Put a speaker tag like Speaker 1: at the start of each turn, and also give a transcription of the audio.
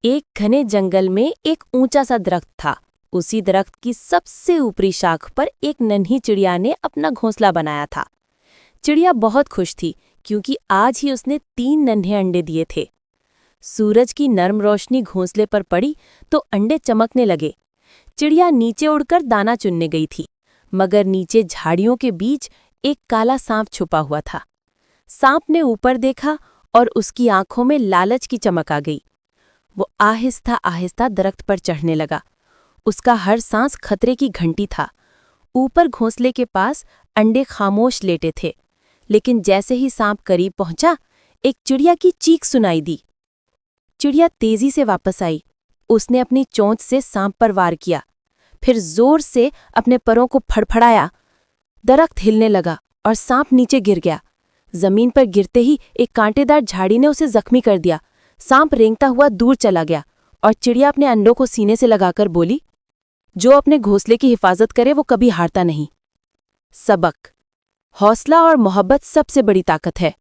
Speaker 1: एक घने जंगल में एक ऊंचा सा दरख्त था। उसी दरख्त की सबसे ऊपरी शाख पर एक नन्ही चिड़िया ने अपना घोंसला बनाया था। चिड़िया बहुत खुश थी क्योंकि आज ही उसने 3 नन्हे अंडे दिए थे। सूरज की नर्म रोशनी घोंसले पर पड़ी तो अंडे चमकने लगे। चिड़िया नीचे उड़कर दाना चुनने गई थी, मगर नीचे झाड़ियों के बीच एक काला सांप छुपा हुआ था। सांप ने ऊपर देखा और उसकी आंखों में लालच की चमक आ गई। वो आहिस्ता आहिस्ता दरख्त पर चढ़ने लगा। उसका हर सांस खतरे की घंटी था। ऊपर घोंसले के पास अंडे खामोश लेटे थे, लेकिन जैसे ही सांप करीब पहुंचा, एक चिड़िया की चीख सुनाई दी। चिड़िया तेजी से वापस आई। उसने अपनी चोंच से सांप पर वार किया, फिर जोर से अपने परों को फड़फड़ाया। दरख्त हिलने लगा और सांप नीचे गिर गया। जमीन पर गिरते ही एक कांटेदार झाड़ी ने उसे जख्मी कर दिया। सांप रेंगता हुआ दूर चला गया और चिड़िया अपने अंडों को सीने से लगाकर बोली, जो अपने घोंसले की हिफाजत करे वो कभी हारता नहीं। सबक: हौसला और मोहब्बत सबसे बड़ी ताकत है।